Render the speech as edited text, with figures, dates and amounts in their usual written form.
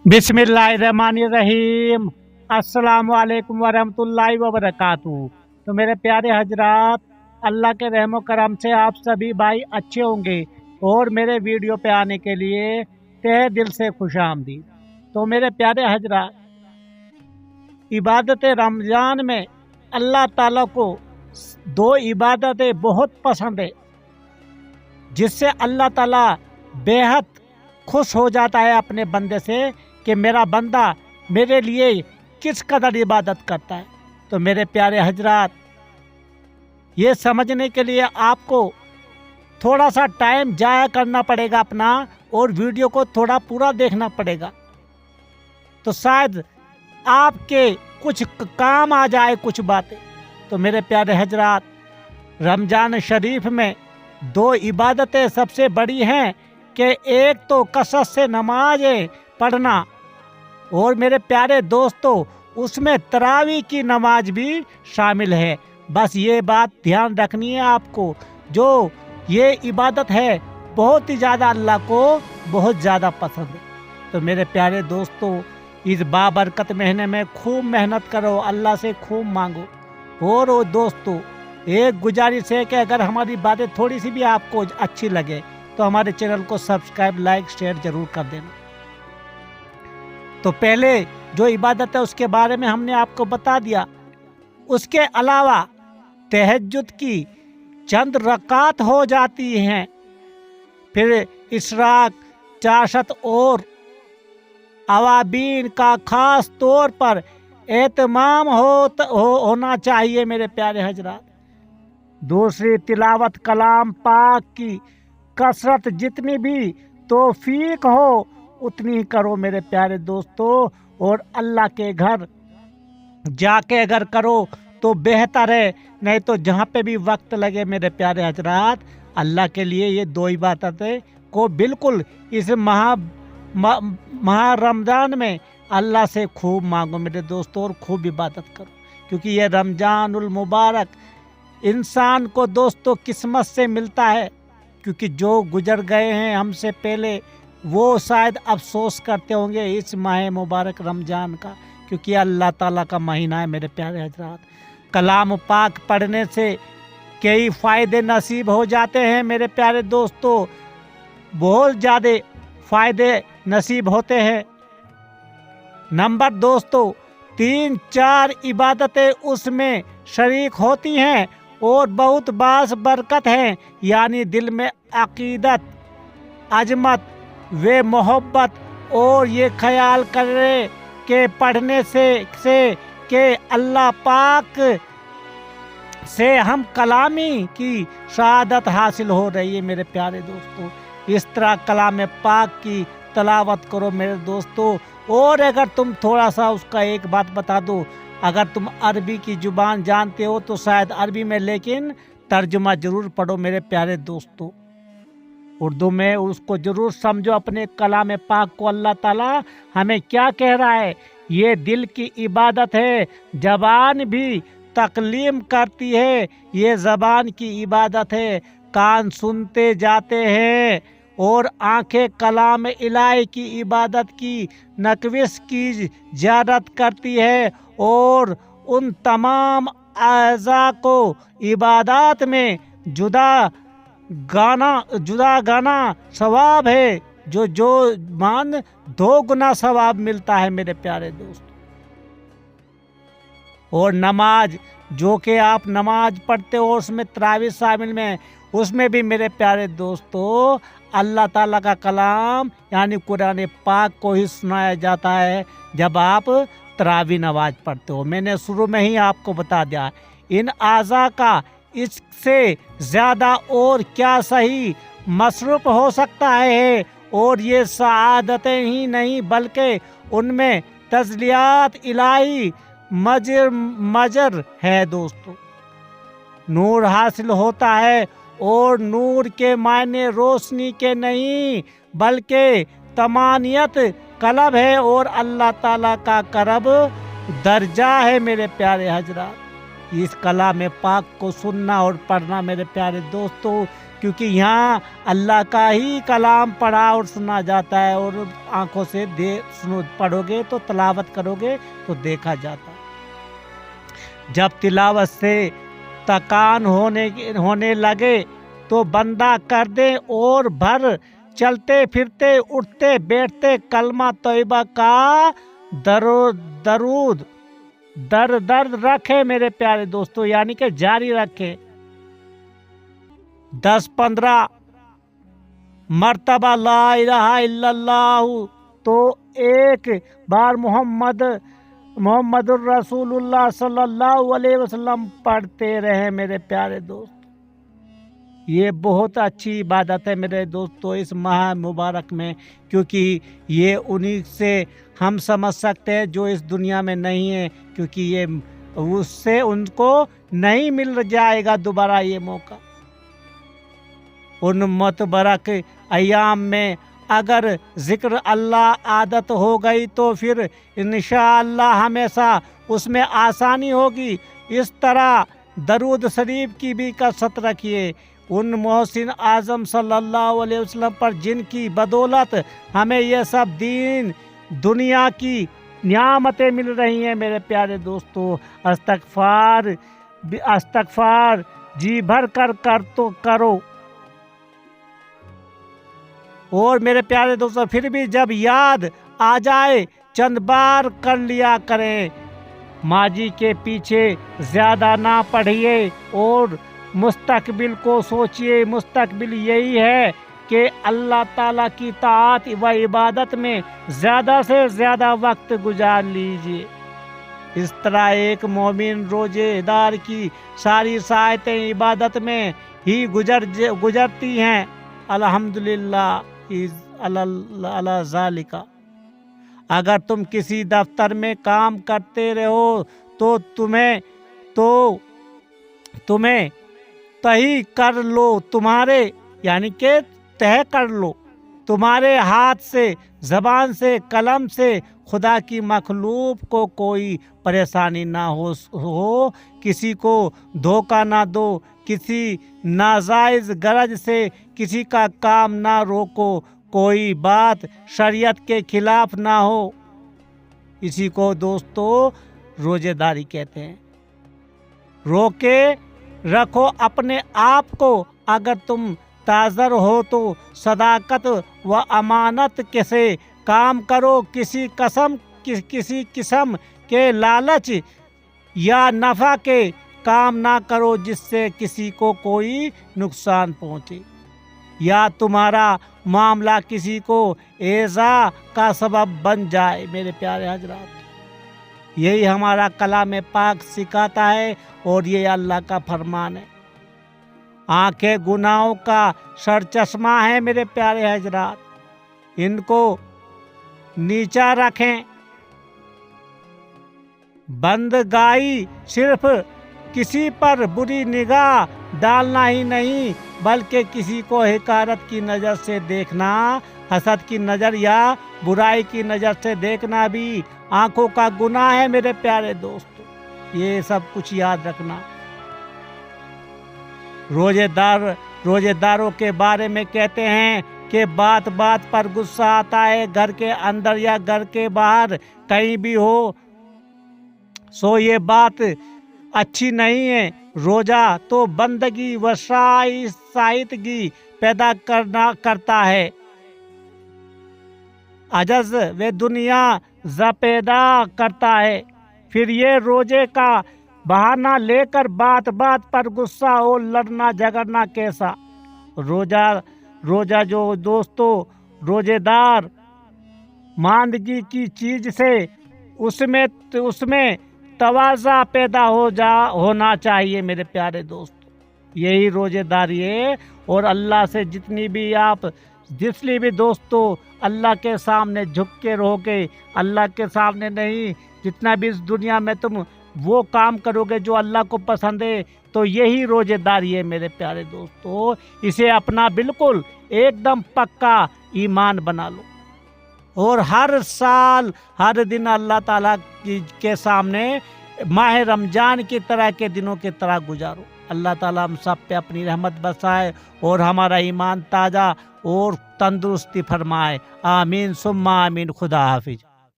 बिस्मिल्लाहिर्रहमानिर्रहीम। अस्सलाम वालेकुम वरहमतुल्लाहि वबरकातुहू। तो मेरे प्यारे हजरात, अल्लाह के रहमो करम से आप सभी भाई अच्छे होंगे और मेरे वीडियो पे आने के लिए तहे दिल से खुश आमदीद। तो मेरे प्यारे हजरात, इबादत रमज़ान में अल्लाह ताला को दो इबादतें बहुत पसंद है, जिससे अल्लाह ताला बेहद खुश हो जाता है अपने बंदे से कि मेरा बंदा मेरे लिए किस कदर इबादत करता है। तो मेरे प्यारे हजरात, ये समझने के लिए आपको थोड़ा सा टाइम जाया करना पड़ेगा अपना, और वीडियो को थोड़ा पूरा देखना पड़ेगा, तो शायद आपके कुछ काम आ जाए कुछ बातें। तो मेरे प्यारे हजरात, रमज़ान शरीफ में दो इबादतें सबसे बड़ी हैं कि एक तो कसरत से नमाज पढ़ना, और मेरे प्यारे दोस्तों उसमें तरावी की नमाज भी शामिल है। बस ये बात ध्यान रखनी है आपको, जो ये इबादत है बहुत ही ज़्यादा अल्लाह को बहुत ज़्यादा पसंद है। तो मेरे प्यारे दोस्तों, इस बाबरकत महीने में खूब मेहनत करो, अल्लाह से खूब मांगो। और वो दोस्तों, एक गुजारिश है कि अगर हमारी बातें थोड़ी सी भी आपको अच्छी लगे तो हमारे चैनल को सब्सक्राइब, लाइक, शेयर जरूर कर देना। तो पहले जो इबादत है उसके बारे में हमने आपको बता दिया। उसके अलावा तहज्जुद की चंद रकात हो जाती हैं, फिर इशराक, चाशत और अवाबीन का खास तौर पर एहतमाम होना चाहिए मेरे प्यारे हजरात। दूसरी, तिलावत कलाम पाक की कसरत जितनी भी तौफीक हो उतनी करो मेरे प्यारे दोस्तों, और अल्लाह के घर जाके अगर करो तो बेहतर है, नहीं तो जहाँ पे भी वक्त लगे मेरे प्यारे हजरात, अल्लाह के लिए ये दो इबादतें को बिल्कुल इस माह रमज़ान में अल्लाह से खूब मांगो मेरे दोस्तों, और खूब इबादत करो, क्योंकि ये रमज़ानुल मुबारक इंसान को दोस्तों किस्मत से मिलता है। क्योंकि जो गुजर गए हैं हमसे पहले वो शायद अफसोस करते होंगे इस माह मुबारक रमज़ान का, क्योंकि अल्लाह ताला का महीना है मेरे प्यारे हजरात। कलाम पाक पढ़ने से कई फ़ायदे नसीब हो जाते हैं मेरे प्यारे दोस्तों, बहुत ज़्यादा फ़ायदे नसीब होते हैं। नंबर दोस्तों, 3-4 इबादतें उसमें शरीक होती हैं और बहुत बास बरकत हैं, यानी दिल में अकीदत, अजमत व मोहब्बत, और ये ख्याल करे कि पढ़ने से कि अल्लाह पाक से हम कलामी की शहादत हासिल हो रही है मेरे प्यारे दोस्तों। इस तरह कलाम पाक की तलावत करो मेरे दोस्तों। और अगर तुम थोड़ा सा उसका एक बात बता दो, अगर तुम अरबी की ज़ुबान जानते हो तो शायद अरबी में, लेकिन तर्जुमा ज़रूर पढ़ो मेरे प्यारे दोस्तों, उर्दू में उसको ज़रूर समझो अपने कलाम पाक को। अल्लाह ताला हमें क्या कह रहा है, ये दिल की इबादत है, ज़बान भी तकलीम करती है, ये ज़बान की इबादत है, कान सुनते जाते हैं और आंखें कलाम इलाही की इबादत की नकविश की ज़ियारत करती है, और उन तमाम अज़ा को इबादत में जुदा गाना सवाब है, जो मान 2 गुना सवाब मिलता है मेरे प्यारे दोस्त। और नमाज, जो कि आप नमाज पढ़ते हो उसमें तरावी शामिल में, उसमें भी मेरे प्यारे दोस्तों अल्लाह ताला का कलाम यानी कुरान पाक को ही सुनाया जाता है जब आप तरावी नमाज पढ़ते हो। मैंने शुरू में ही आपको बता दिया, इन आज़ा का इससे ज़्यादा और क्या सही मसरूफ़ हो सकता है, और ये सआदतें ही नहीं बल्कि उनमें तजलियात इलाही मजर है दोस्तों। नूर हासिल होता है, और नूर के मायने रोशनी के नहीं बल्कि तमानियत कलब है, और अल्लाह ताला का करब दर्जा है मेरे प्यारे हजरात। इस कलाम पाक को सुनना और पढ़ना मेरे प्यारे दोस्तों, کیونکہ یہاں اللہ کا ہی کلام پڑھا اور سنا جاتا ہے، اور آنکھوں سے پڑھو گے تو تلاوت کرو گے تو دیکھا جاتا ہے۔ جب تلاوت سے تکان ہونے لگے تو بندہ کر دے اور بھر، چلتے پھرتے اٹھتے بیٹھتے کلمہ طیبہ کا درود در رکھے میرے پیارے دوستو، یعنی کہ جاری رکھے۔ 10-15 مرتبہ لا الہ الا اللہ تو ایک بار محمد الرسول اللہ صلی اللہ علیہ وسلم پڑھتے رہے میرے پیارے دوست۔ یہ بہت اچھی عبادت ہے میرے دوستو اس ماہ مبارک میں، کیونکہ یہ انہی سے ہم سمجھ سکتے ہیں جو اس دنیا میں نہیں ہے، کیونکہ یہ اس سے ان کو نہیں مل جائے گا دوبارہ یہ موقع۔ ان متبرک ایام میں اگر ذکر اللہ عادت ہو گئی تو پھر انشاءاللہ ہمیشہ اس میں آسانی ہوگی۔ اس طرح درود شریف کی بھی کثرت رکھیے ان محسن اعظم صلی اللہ علیہ وسلم پر، جن کی بدولت ہمیں یہ سب دنیا کی نعمتیں مل رہی ہیں میرے پیارے دوستو۔ استغفار جی بھر کر کرو، اور میرے پیارے دوستو پھر بھی جب یاد آ جائے چند بار کر لیا کریں۔ ماضی کے پیچھے زیادہ نہ پڑھیے اور مستقبل کو سوچئے۔ مستقبل یہی ہے کہ اللہ تعالیٰ کی طاعت و عبادت میں زیادہ سے زیادہ وقت گزار لیجئے۔ اس طرح ایک مومن روزے دار کی ساری ساعتیں عبادت میں ہی گزرتی ہیں۔ الحمدللہ علی ذالک۔ اگر تم کسی دفتر میں کام کرتے رہو تو تمہیں تہی کر لو، تمہارے ہاتھ سے، زبان سے، قلم سے خدا کی مخلوق کو کوئی پریشانی نہ ہو، کسی کو دھوکہ نہ دو، کسی ناجائز غرض سے کسی کا کام نہ روکو، کوئی بات شریعت کے خلاف نہ ہو۔ اسی کو دوستو روزے داری کہتے ہیں۔ روکے رکھو اپنے آپ کو، اگر تم تاجر ہو تو صداقت و امانت سے کام کرو، کسی قسم کے لالچ یا نفع کے کام نہ کرو جس سے کسی کو کوئی نقصان پہنچے یا تمہارا معاملہ کسی کو ایذا کا سبب بن جائے۔ میرے پیارے حضرات، یہی ہمارا کلام پاک سکھاتا ہے اور یہ اللہ کا فرمان ہے۔ آنکھیں گناہوں کا سرچشمہ ہے میرے پیارے حضرات، ان کو نیچا رکھیں۔ بندگائی صرف کسی پر بری نگاہ ڈالنا ہی نہیں، بلکہ کسی کو حقارت کی نظر سے دیکھنا، حسد کی نظر یا برائی کی نظر سے دیکھنا بھی آنکھوں کا گناہ ہے میرے پیارے دوستو۔ یہ سب کچھ یاد رکھنا۔ روزے داروں کے بارے میں کہتے ہیں کہ بات بات پر غصہ آتا ہے، گھر کے اندر یا گھر کے باہر کہیں بھی ہو، سو یہ بات اچھی نہیں ہے۔ روزہ تو بندگی و شائستگی پیدا کرتا ہے، عجز و دنیا پیدا کرتا ہے، پھر یہ روزے کا بہانہ لے کر بات بات پر غصہ اور لڑنا جھگڑنا کیسا؟ روزہ جو دوستو روزے دار ماندگی کی چیز سے اس میں تواضع پیدا ہونا چاہیے میرے پیارے دوست۔ یہی روزے داری ہے، اور اللہ سے جتنی بھی دوستو اللہ کے سامنے جھک کے رہو گے، اللہ کے سامنے نہیں، جتنا بھی اس دنیا میں تم وہ کام کرو گے جو اللہ کو پسند ہے، تو یہی روزے داری ہے میرے پیارے دوستو۔ اسے اپنا بالکل ایک دم پکا ایمان بنا لو، اور ہر سال ہر دن اللہ تعالیٰ کے سامنے ماہ رمضان کی طرح کے دنوں کی طرح گزارو۔ اللہ تعالیٰ ہم سب پہ اپنی رحمت برسائے اور ہمارا ایمان تازہ اور تندرستی فرمائے. آمین ثم آمین. خدا حافظ.